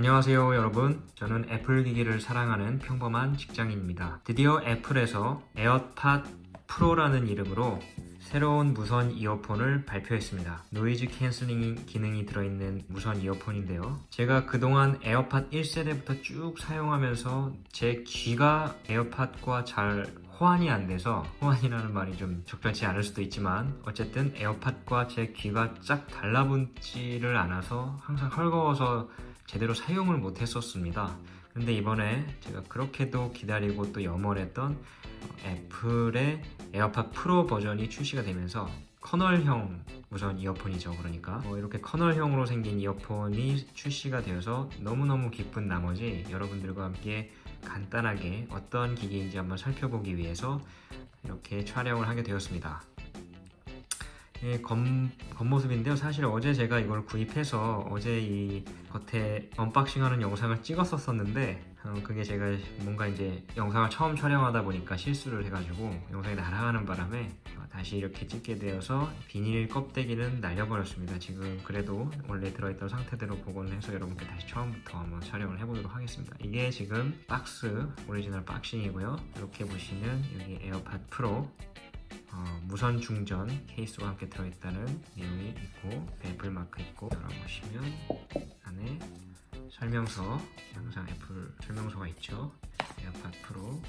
안녕하세요 여러분, 저는 애플 기기를 사랑하는 평범한 직장인입니다. 드디어 애플에서 에어팟 프로라는 이름으로 새로운 무선 이어폰을 발표했습니다. 노이즈 캔슬링 기능이 들어있는 무선 이어폰인데요, 제가 그동안 에어팟 1세대부터 쭉 사용하면서 제 귀가 에어팟과 잘 호환이 안 돼서, 호환이라는 말이 좀 적절치 않을 수도 있지만 어쨌든 에어팟과 제 귀가 쫙 달라붙지를 않아서 항상 헐거워서 제대로 사용을 못 했었습니다. 근데 이번에 제가 그렇게도 기다리고 또 염원했던 애플의 에어팟 프로 버전이 출시가 되면서, 커널형 무선 이어폰이죠. 그러니까 이렇게 커널형으로 생긴 이어폰이 출시가 되어서 너무너무 기쁜 나머지 여러분들과 함께 간단하게 어떤 기기인지 한번 살펴보기 위해서 이렇게 촬영을 하게 되었습니다. 겉모습인데요, 사실 어제 제가 이걸 구입해서 어제 이 겉에 언박싱하는 영상을 찍었었는데 그게 제가 뭔가 이제 영상을 처음 촬영하다 보니까 실수를 해가지고 영상이 날아가는 바람에 다시 이렇게 찍게 되어서 비닐 껍데기는 날려버렸습니다. 지금 그래도 원래 들어있던 상태대로 복원해서 여러분께 다시 처음부터 한번 촬영을 해보도록 하겠습니다. 이게 지금 박스, 오리지널 박싱이고요. 이렇게 보시면 여기 에어팟 프로 무선 충전 케이스와 함께 들어있다는 내용이 있고, 애플 마크 있고, 열어보시면 안에 설명서, 항상 애플 설명서가 있죠. 에어팟 프로.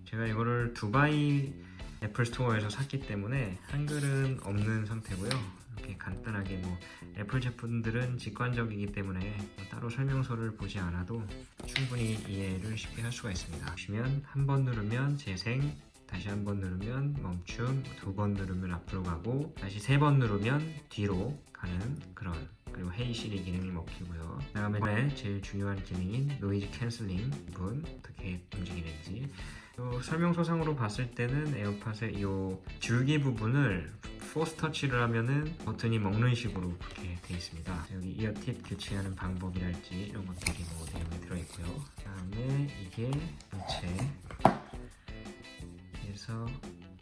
제가 이거를 두바이 애플 스토어에서 샀기 때문에 한글은 없는 상태고요. 이렇게 간단하게 애플 제품들은 직관적이기 때문에 따로 설명서를 보지 않아도 충분히 이해를 쉽게 할 수가 있습니다. 보시면 한 번 누르면 재생, 다시 한 번 누르면 멈춤, 두 번 누르면 앞으로 가고, 다시 세 번 누르면 뒤로 가는 그런, 그리고 헤이 시리 기능이 먹히고요. 그 다음에 제일 중요한 기능인 노이즈 캔슬링 부분 어떻게 움직이는지, 설명서상으로 봤을 때는 에어팟의 이 줄기 부분을 포스 터치를 하면은 버튼이 먹는 식으로 그렇게 되어 있습니다. 여기 이어팁 교체하는 방법이랄지 이런 것들이 내용이 들어있고요. 그 다음에 이게 전체 에서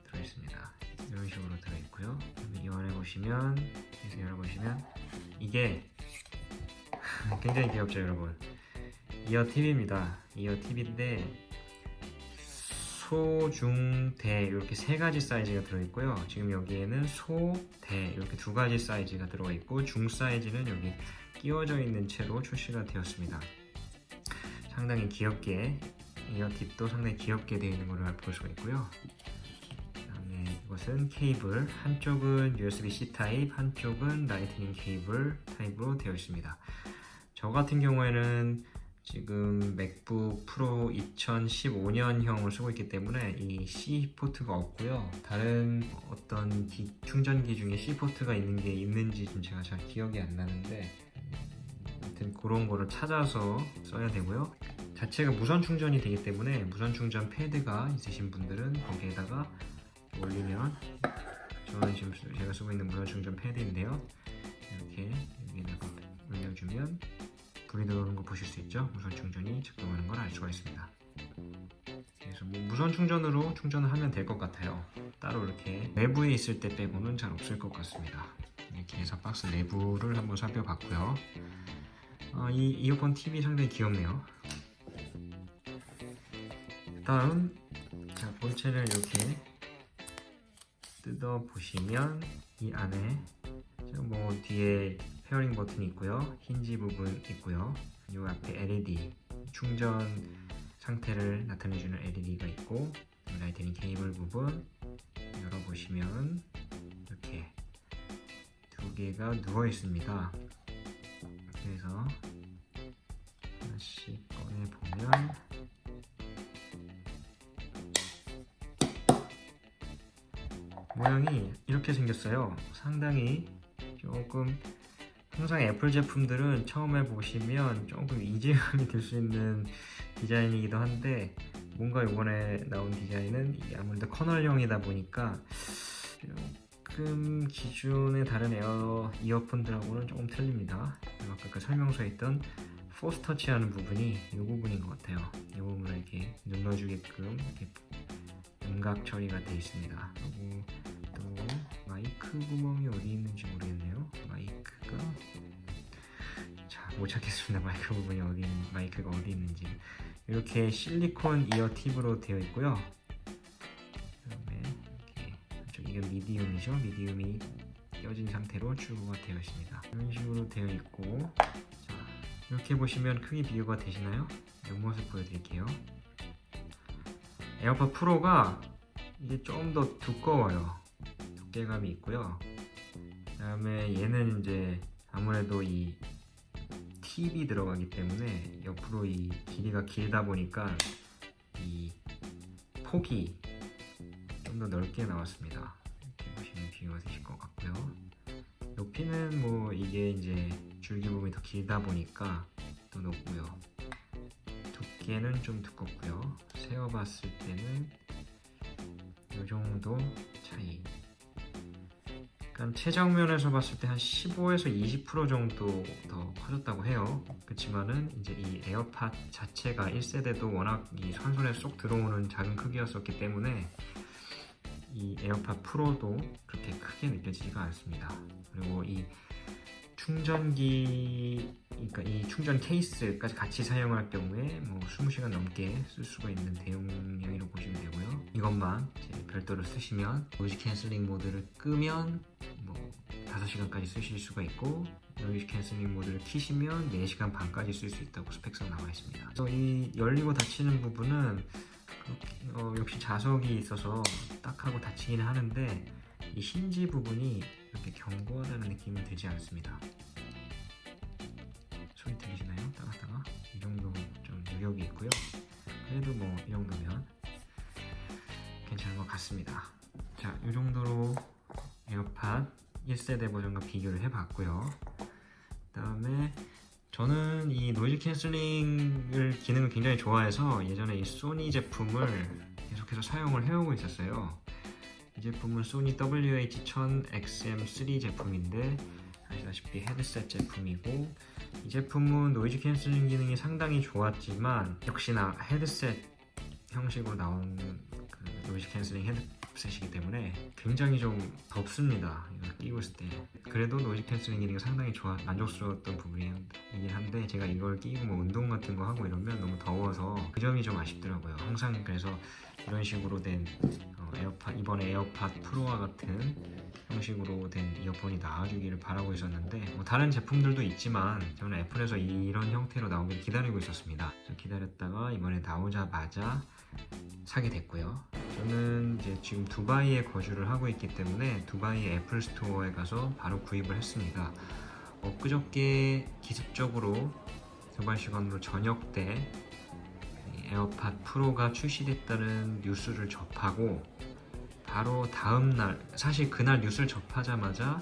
들어있습니다. 이런 식으로 들어있고요. 이 안에 보시면, 여기서 열어보시면 이게 굉장히 귀엽죠 여러분. 이어 팁입니다. 이어 팁인데 소, 중, 대 이렇게 세 가지 사이즈가 들어있고요. 지금 여기에는 소, 대 이렇게 두 가지 사이즈가 들어가 있고, 중 사이즈는 여기 끼워져 있는 채로 출시가 되었습니다. 상당히 귀엽게, 이어팁도 상당히 귀엽게 되어 있는 것을 볼 수가 있고요. 그 다음에 이것은 케이블, 한쪽은 USB-C 타입, 한쪽은 라이트닝 케이블 타입으로 되어 있습니다. 저 같은 경우에는 지금 맥북 프로 2015년형을 쓰고 있기 때문에 이 C 포트가 없고요. 다른 어떤 충전기 중에 C 포트가 있는 게 있는지 좀 제가 잘 기억이 안 나는데, 아무튼 그런 거를 찾아서 써야 되고요. 자체가 무선 충전이 되기 때문에 무선 충전 패드가 있으신 분들은 거기에다가 올리면, 저는 지금 제가 쓰고 있는 무선 충전 패드인데요, 이렇게 여기다가 올려주면 불이 들어오는 거 보실 수 있죠. 무선 충전이 작동하는 걸 알 수가 있습니다. 그래서 무선 충전으로 충전을 하면 될 것 같아요. 따로 이렇게 내부에 있을 때 빼고는 잘 없을 것 같습니다. 이렇게 해서 박스 내부를 한번 살펴봤고요. 이 이어폰 팁이 상당히 귀엽네요. 다음, 본체를 이렇게 뜯어 보시면 이 안에 뒤에 페어링 버튼이 있고요, 힌지 부분 있고요, 이 앞에 LED 충전 상태를 나타내주는 LED가 있고, 라이트닝 케이블 부분 열어보시면 이렇게 두 개가 누워 있습니다. 그래서 하나씩 꺼내 보면 모양이 이렇게 생겼어요. 상당히 조금, 항상 애플 제품들은 처음에 보시면 조금 이질감이 들 수 있는 디자인이기도 한데, 뭔가 이번에 나온 디자인은 아무래도 커널형이다 보니까 조금 기존의 다른 이어폰들하고는 조금 틀립니다. 아까 그 설명서에 있던 포스 터치하는 부분이 이 부분인 것 같아요. 이 부분을 이렇게 눌러주게끔 이렇게 음각 처리가 되어 있습니다. 그리고 또 마이크 구멍이 어디 있는지 모르겠네요. 마이크가 못 찾겠습니다. 마이크가 어디 있는지. 이렇게 실리콘 이어 팁으로 되어 있고요. 그다음에 이게 미디움이죠. 미디움이 껴진 상태로 출고가 되어 있습니다. 이런 식으로 되어 있고, 자, 이렇게 보시면 크게 비교가 되시나요? 옆모습 보여드릴게요. 에어팟 프로가 이게 좀 더 두꺼워요. 두께감이 있고요. 그다음에 얘는 이제 아무래도 이 팁이 들어가기 때문에 옆으로 이 길이가 길다 보니까 이 폭이 좀 더 넓게 나왔습니다. 이렇게 보시면 비교가 되실 것 같고요. 높이는 뭐 이게 이제 줄기 부분이 더 길다 보니까 또 높고요. 두께는 좀 두껍고요. 세어봤을 때는 이 정도 차이. 그러니까 최정면에서 봤을 때 한 15에서 20% 정도 더 커졌다고 해요. 그렇지만은 이제 이 에어팟 자체가 1세대도 워낙 이 한 손에 쏙 들어오는 작은 크기였었기 때문에 이 에어팟 프로도 그렇게 크게 느껴지지가 않습니다. 그리고 이 충전기, 그러니까 이 충전 케이스까지 같이 사용할 경우에 뭐 20시간 넘게 쓸 수가 있는 대용량이라고 보시면 되고요. 이것만 이제 별도로 쓰시면 노이즈 캔슬링 모드를 끄면 뭐 5시간까지 쓰실 수가 있고, 노이즈 캔슬링 모드를 켜시면 4시간 반까지 쓸 수 있다고 스펙상 나와 있습니다. 그래서 이 열리고 닫히는 부분은 역시 자석이 있어서 딱 하고 닫히기는 하는데, 이 힌지 부분이 이렇게 견고하다는 느낌은 들지 않습니다. 소리 들리시나요? 따가따가 이 정도 좀 유격이 있고요. 그래도 뭐 이 정도면 괜찮은 것 같습니다. 자, 이 정도로 에어팟 1세대 버전과 비교를 해봤고요. 그 다음에 저는 이 노이즈 캔슬링을 기능을 굉장히 좋아해서 예전에 이 소니 제품을 계속해서 사용을 해오고 있었어요. 이 제품은 소니 WH-1000XM3 제품인데, 아시다시피 헤드셋 제품이고, 이 제품은 노이즈 캔슬링 기능이 상당히 좋았지만 역시나 헤드셋 형식으로 나온 그 노이즈 캔슬링 헤드셋이기 때문에 굉장히 좀 덥습니다. 이걸 끼고 있을 때. 그래도 노이즈 캔슬링 기능이 상당히 만족스러웠던 부분이긴 한데, 제가 이걸 끼고 뭐 운동 같은 거 하고 이러면 너무 더워서 그 점이 좀 아쉽더라고요. 항상 그래서 이런 식으로 된 이번에 에어팟 프로와 같은 형식으로 된 이어폰이 나와주기를 바라고 있었는데, 뭐 다른 제품들도 있지만 저는 애플에서 이런 형태로 나오길 기다리고 있었습니다. 그래서 기다렸다가 이번에 나오자마자 사게 됐고요. 저는 이제 지금 두바이에 거주를 하고 있기 때문에 두바이 애플 스토어에 가서 바로 구입을 했습니다. 엊그저께 기습적으로 두바이 시간으로 저녁 때 에어팟 프로가 출시됐다는 뉴스를 접하고 바로 다음날, 사실 그날 뉴스를 접하자마자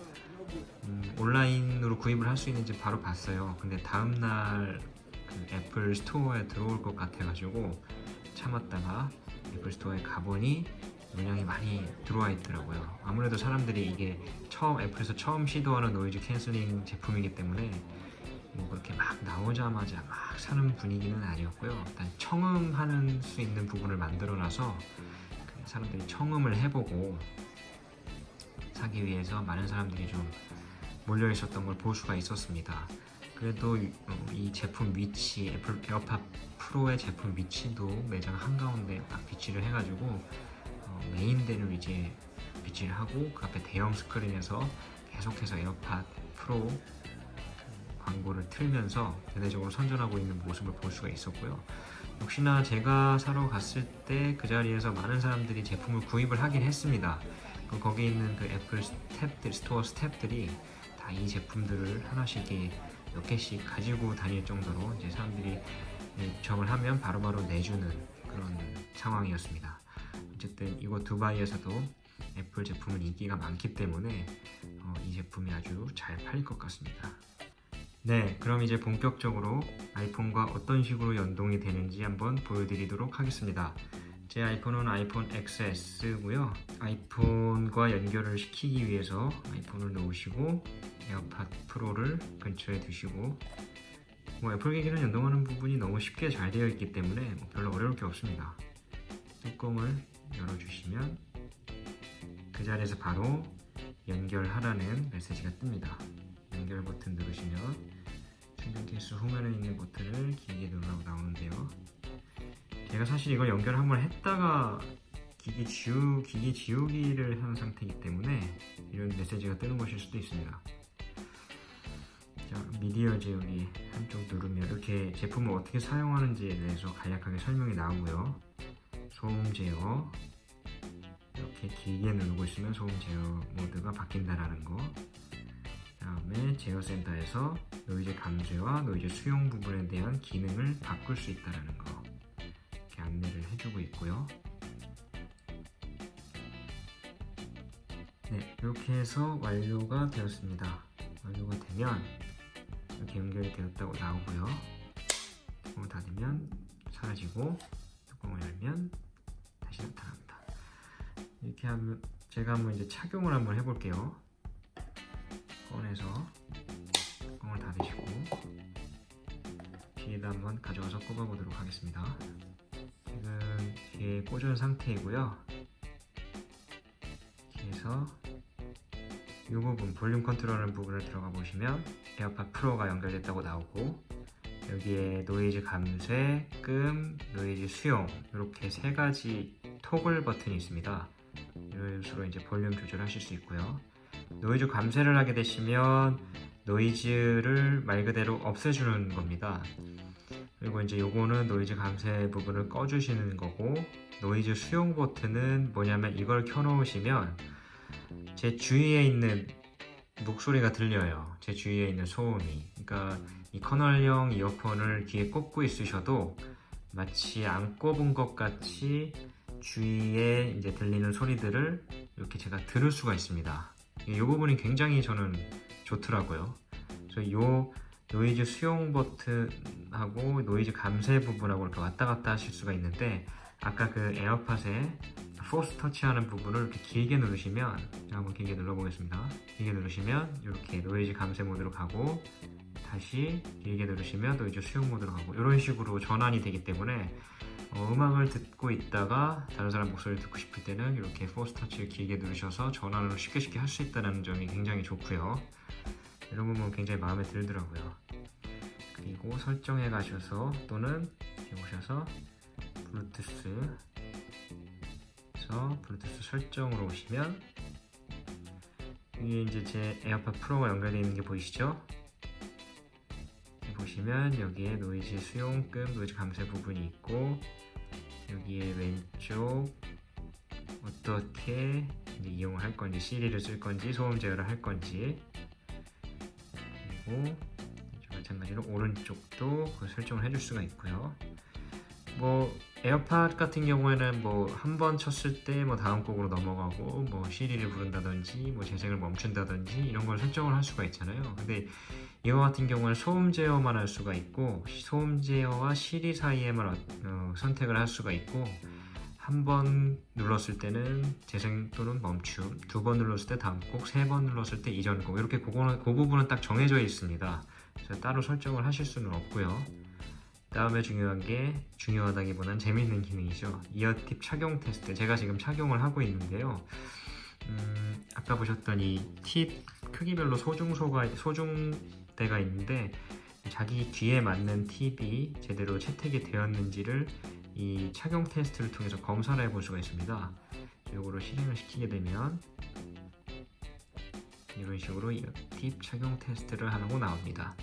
온라인으로 구입을 할 수 있는지 바로 봤어요. 근데 다음날 그 애플 스토어에 들어올 것 같아가지고 참았다가 애플 스토어에 가보니 물량이 많이 들어와 있더라고요. 아무래도 사람들이 이게 애플에서 처음 시도하는 노이즈 캔슬링 제품이기 때문에 뭐 그렇게 막 나오자마자 막 사는 분위기는 아니었고요. 일단 청음하는 수 있는 부분을 만들어놔서 사람들이 청음을 해보고 사기 위해서 많은 사람들이 좀 몰려 있었던 걸 볼 수가 있었습니다. 그래도 이 제품 위치, 애플 에어팟 프로의 제품 위치도 매장 한가운데 딱 비치를 해가지고 메인대를 이제 비치를 하고, 그 앞에 대형 스크린에서 계속해서 에어팟 프로 광고를 틀면서 대대적으로 선전하고 있는 모습을 볼 수가 있었고요. 역시나 제가 사러 갔을 때 그 자리에서 많은 사람들이 제품을 구입을 하긴 했습니다. 거기 있는 그 애플 스토어 스태프들이 다 이 제품들을 하나씩 몇 개씩 가지고 다닐 정도로 이제 사람들이 요청을 하면 바로바로 내주는 그런 상황이었습니다. 어쨌든 이곳 두바이에서도 애플 제품은 인기가 많기 때문에 이 제품이 아주 잘 팔릴 것 같습니다. 네, 그럼 이제 본격적으로 아이폰과 어떤 식으로 연동이 되는지 한번 보여드리도록 하겠습니다. 제 아이폰은 아이폰 XS고요. 아이폰과 연결을 시키기 위해서 아이폰을 놓으시고 에어팟 프로를 근처에 두시고, 뭐 애플 기기는 연동하는 부분이 너무 쉽게 잘 되어 있기 때문에 뭐 별로 어려울 게 없습니다. 뚜껑을 열어주시면 그 자리에서 바로 연결하라는 메시지가 뜹니다. 연결 버튼 누르시면 충전 케이스 후면에 있는 버튼을 길게 누르라고 나오는데요. 제가 사실 이걸 연결을 한번 했다가 기기 지우기를 한 상태이기 때문에 이런 메시지가 뜨는 것일 수도 있습니다. 자, 미디어 지우기 한쪽 누르면 이렇게 제품을 어떻게 사용하는지에 대해서 간략하게 설명이 나오고요. 소음 제어, 이렇게 길게 누르고 있으면 소음 제어 모드가 바뀐다라는 거. 다음에 제어 센터에서 노이즈 감쇄와 노이즈 수용 부분에 대한 기능을 바꿀 수 있다는 거 이렇게 안내를 해주고 있고요. 네, 이렇게 해서 완료가 되었습니다. 완료가 되면 이렇게 연결이 되었다고 나오고요. 뚜껑을 닫으면 사라지고 뚜껑을 열면 다시 나타납니다. 이렇게 하면 제가 한번 이제 착용을 한번 해볼게요. 꺼내서 뚜껑을 닫으시고 뒤에다 한번 가져가서 꼽아보도록 하겠습니다. 지금 뒤에 꽂은 상태이고요. 뒤에서 이 부분 볼륨 컨트롤하는 부분을 들어가 보시면 에어팟 프로가 연결됐다고 나오고 여기에 노이즈 감쇄, 끔, 노이즈 수용 이렇게 세 가지 토글 버튼이 있습니다. 이런 식으로 이제 볼륨 조절하실 수 있고요. 노이즈 감쇄를 하게 되시면 노이즈를 말 그대로 없애주는 겁니다. 그리고 이제 요거는 노이즈 감쇄 부분을 꺼주시는 거고, 노이즈 수용 버튼은 뭐냐면 이걸 켜놓으시면 제 주위에 있는 목소리가 들려요. 제 주위에 있는 소음이. 그러니까 이 커널형 이어폰을 귀에 꽂고 있으셔도 마치 안 꼽은 것 같이 주위에 이제 들리는 소리들을 이렇게 제가 들을 수가 있습니다. 이 부분이 굉장히 저는 좋더라고요. 그래서 이 노이즈 수용 버튼하고 노이즈 감쇄 부분하고 이렇게 왔다 갔다 하실 수가 있는데, 아까 그 에어팟에 포스 터치하는 부분을 이렇게 길게 누르시면, 제가 한번 길게 눌러보겠습니다. 길게 누르시면 이렇게 노이즈 감쇄 모드로 가고, 다시 길게 누르시면 노이즈 수용 모드로 가고, 이런 식으로 전환이 되기 때문에 음악을 듣고 있다가 다른 사람 목소리를 듣고 싶을 때는 이렇게 포스 터치를 길게 누르셔서 전환을 쉽게 할 수 있다는 점이 굉장히 좋고요. 이런 부분 굉장히 마음에 들더라고요. 그리고 설정에 가셔서 또는 여기 오셔서 블루투스 설정으로 오시면 위에 이제 제 에어팟 프로가 연결되어 있는 게 보이시죠? 보시면 여기에 노이즈 수용급, 노이즈 감쇄 부분이 있고, 여기에 왼쪽 어떻게 이제 이용을 할 건지, 시리를 쓸 건지, 소음 제어를 할 건지, 그리고 마찬가지로 오른쪽도 그 설정을 해줄 수가 있고요. 뭐 에어팟 같은 경우에는 뭐 한 번 쳤을 때 뭐 다음 곡으로 넘어가고, 뭐 시리를 부른다든지, 뭐 재생을 멈춘다든지 이런 걸 설정을 할 수가 있잖아요. 근데 이거 같은 경우는 소음 제어만 할 수가 있고, 소음 제어와 시리 사이에만 선택을 할 수가 있고, 한 번 눌렀을 때는 재생 또는 멈춤, 두 번 눌렀을 때 다음 곡, 세 번 눌렀을 때 이전 곡, 이렇게 그 부분은 딱 정해져 있습니다. 그래서 따로 설정을 하실 수는 없고요. 다음에 중요하다기보다는 재미있는 기능이죠. 이어팁 착용 테스트. 제가 지금 착용을 하고 있는데요. 아까 보셨던 이 팁 크기별로 소중대가 있는데, 자기 귀에 맞는 팁이 제대로 채택이 되었는지를 이 착용 테스트를 통해서 검사를 해볼 수가 있습니다. 이거를 실행을 시키게 되면 이런 식으로 팁 착용 테스트를 하라고 나옵니다.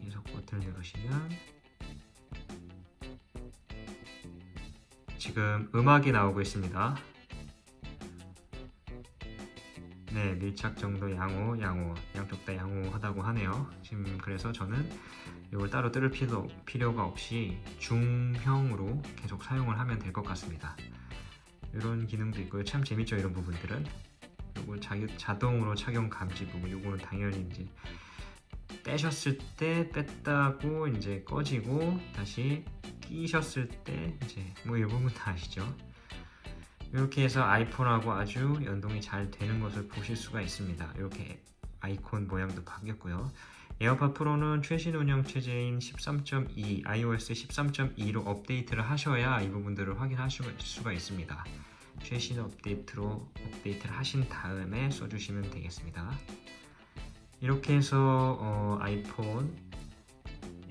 계속 버튼을 누르시면 지금 음악이 나오고 있습니다. 네, 밀착 정도 양호, 양쪽 다 양호하다고 하네요. 지금 그래서 저는 이걸 따로 뜯을 필요가 없이 중형으로 계속 사용을 하면 될 것 같습니다. 이런 기능도 있고요. 참 재밌죠, 이런 부분들은. 그리고 자동으로 착용 감지 부분, 이거는 당연히 이제 떼셨을 때 뺐다고 이제 꺼지고, 다시 끼셨을 때 이제 뭐 이 부분 다 아시죠? 이렇게 해서 아이폰하고 아주 연동이 잘 되는 것을 보실 수가 있습니다. 이렇게 아이콘 모양도 바뀌었고요. 에어팟 프로는 최신 운영 체제인 13.2, iOS 13.2로 업데이트를 하셔야 이 부분들을 확인하실 수가 있습니다. 최신 업데이트로 업데이트를 하신 다음에 써주시면 되겠습니다. 이렇게 해서 아이폰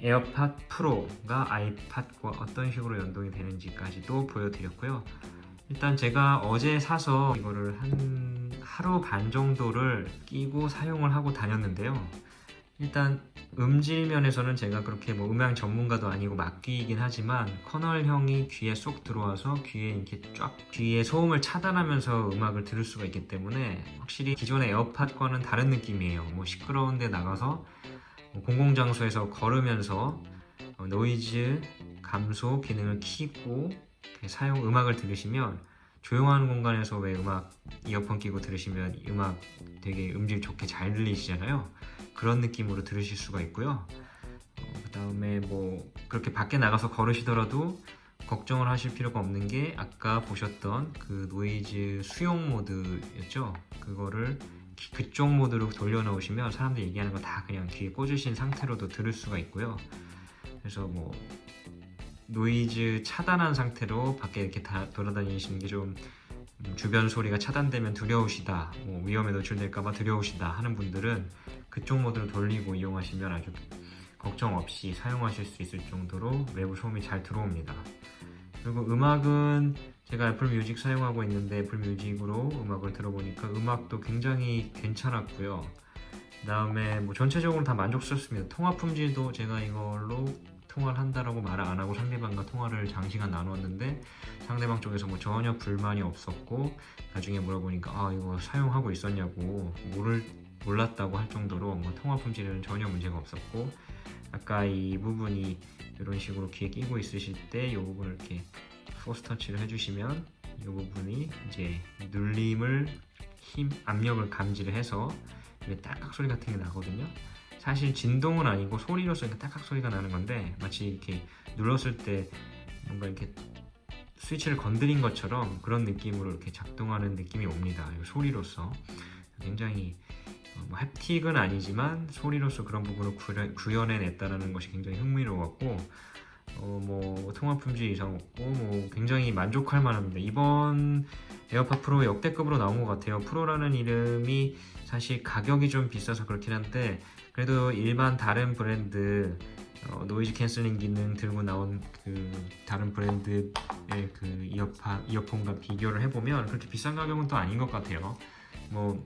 에어팟 프로가 아이팟과 어떤 식으로 연동이 되는지까지도 보여드렸고요. 일단 제가 어제 사서 이거를 한 하루 반 정도를 끼고 사용을 하고 다녔는데요. 일단 음질 면에서는 제가 그렇게 뭐 음향 전문가도 아니고 막귀이긴 하지만 커널형이 귀에 쏙 들어와서 귀에 이렇게 쫙 귀의 소음을 차단하면서 음악을 들을 수가 있기 때문에 확실히 기존의 에어팟과는 다른 느낌이에요. 뭐 시끄러운 데 나가서 공공장소에서 걸으면서 노이즈 감소 기능을 켜고 음악을 들으시면 조용한 공간에서 왜 음악 이어폰 끼고 들으시면 음악 되게 음질 좋게 잘 들리시잖아요. 그런 느낌으로 들으실 수가 있고요. 그 다음에 뭐 그렇게 밖에 나가서 걸으시더라도 걱정을 하실 필요가 없는 게 아까 보셨던 그 노이즈 수용 모드였죠. 그거를 그쪽 모드로 돌려놓으시면 사람들이 얘기하는 거 다 그냥 귀에 꽂으신 상태로도 들을 수가 있고요. 그래서 뭐 노이즈 차단한 상태로 밖에 이렇게 다 돌아다니시는 게 좀 주변 소리가 차단되면 두려우시다, 뭐 위험에 노출될까봐 두려우시다 하는 분들은 그쪽 모드로 돌리고 이용하시면 아주 걱정 없이 사용하실 수 있을 정도로 외부 소음이 잘 들어옵니다. 그리고 음악은 제가 애플 뮤직 사용하고 있는데 애플 뮤직으로 음악을 들어보니까 음악도 굉장히 괜찮았고요. 그 다음에 뭐 전체적으로 다 만족스럽습니다. 통화 품질도 제가 이걸로 통화를 한다라고 말을 안 하고 상대방과 통화를 장시간 나눴는데 상대방 쪽에서 뭐 전혀 불만이 없었고 나중에 물어보니까 이거 사용하고 있었냐고 몰랐다고 할 정도로 뭐 통화 품질은 전혀 문제가 없었고 아까 이 부분이 이런 식으로 귀에 끼고 있으실 때 이 부분을 이렇게 포스 터치를 해주시면 이 부분이 이제 눌림을 압력을 감지를 해서 이게 딱딱 소리 같은 게 나거든요. 사실 진동은 아니고 소리로서 이렇게 딱딱 소리가 나는 건데 마치 이렇게 눌렀을 때 뭔가 이렇게 스위치를 건드린 것처럼 그런 느낌으로 이렇게 작동하는 느낌이 옵니다. 소리로서 굉장히 뭐 햅틱은 아니지만 소리로서 그런 부분을 구현해냈다는 것이 굉장히 흥미로웠고 뭐 통화 품질 이상 없고 뭐 굉장히 만족할 만합니다. 이번 에어팟 프로 역대급으로 나온 것 같아요. 프로라는 이름이 사실 가격이 좀 비싸서 그렇긴 한데 그래도 일반 다른 브랜드 노이즈 캔슬링 기능 들고 나온 그 다른 브랜드의 그 이어폰과 비교를 해보면 그렇게 비싼 가격은 또 아닌 것 같아요. 뭐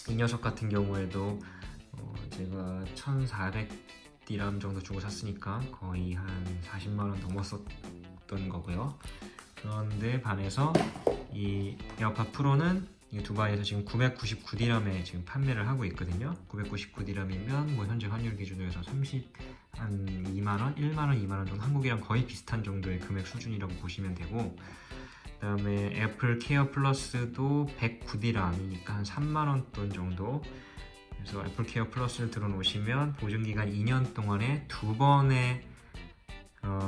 이 녀석 같은 경우에도 제가 1,400디람 정도 주고 샀으니까 거의 한 40만원 넘었었던 거고요. 그런데 반해서 이 에어팟 프로는 이 두바이에서 지금 999디람에 지금 판매를 하고 있거든요. 999디람이면 뭐 현재 환율 기준으로 해서 한 2만원, 1만원, 2만원 정도 한국이랑 거의 비슷한 정도의 금액 수준이라고 보시면 되고 그 다음에 애플 케어 플러스도 109디람이니까 한 3만원 돈 정도. 그래서 애플 케어 플러스를 들어놓으시면 보증기간 2년 동안에 2번에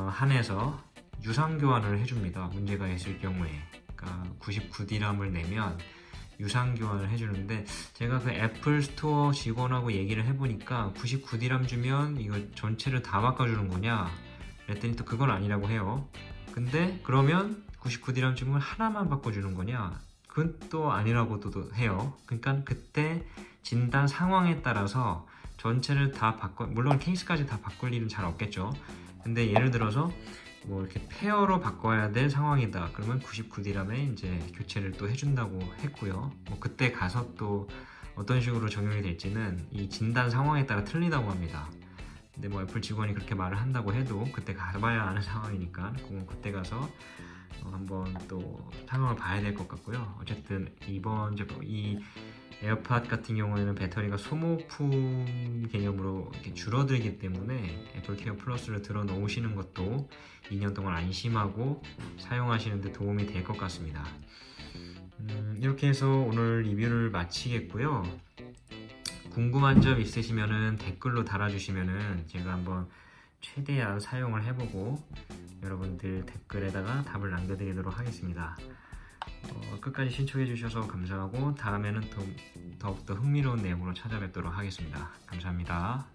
한해서 유상 교환을 해줍니다. 문제가 있을 경우에. 그러니까 99디람을 내면 유상 교환을 해주는데 제가 그 애플 스토어 직원하고 얘기를 해보니까 99디람 주면 이거 전체를 다 바꿔주는 거냐 그랬더니 또 그건 아니라고 해요. 근데 그러면 99디람 주면 하나만 바꿔주는 거냐 그건 또 아니라고도 해요. 그러니까 그때 진단 상황에 따라서 전체를 다 물론 케이스까지 다 바꿀 일은 잘 없겠죠. 근데 예를 들어서 뭐 이렇게 페어로 바꿔야 될 상황이다. 그러면 99디람에 이제 교체를 또 해준다고 했고요. 뭐 그때 가서 또 어떤 식으로 적용이 될지는 이 진단 상황에 따라 틀리다고 합니다. 근데 뭐 애플 직원이 그렇게 말을 한다고 해도 그때 가봐야 아는 상황이니까 그때 가서 한번 또 상황을 봐야 될 것 같고요. 어쨌든 이번 이 에어팟 같은 경우에는 배터리가 소모품 개념으로 이렇게 줄어들기 때문에 애플 케어 플러스를 들어 놓으시는 것도 2년 동안 안심하고 사용하시는 데 도움이 될 것 같습니다. 이렇게 해서 오늘 리뷰를 마치겠고요. 궁금한 점 있으시면은 댓글로 달아주시면은 제가 한번 최대한 사용을 해보고 여러분들 댓글에다가 답을 남겨드리도록 하겠습니다. 끝까지 신청해주셔서 감사하고 다음에는 더욱더 흥미로운 내용으로 찾아뵙도록 하겠습니다. 감사합니다.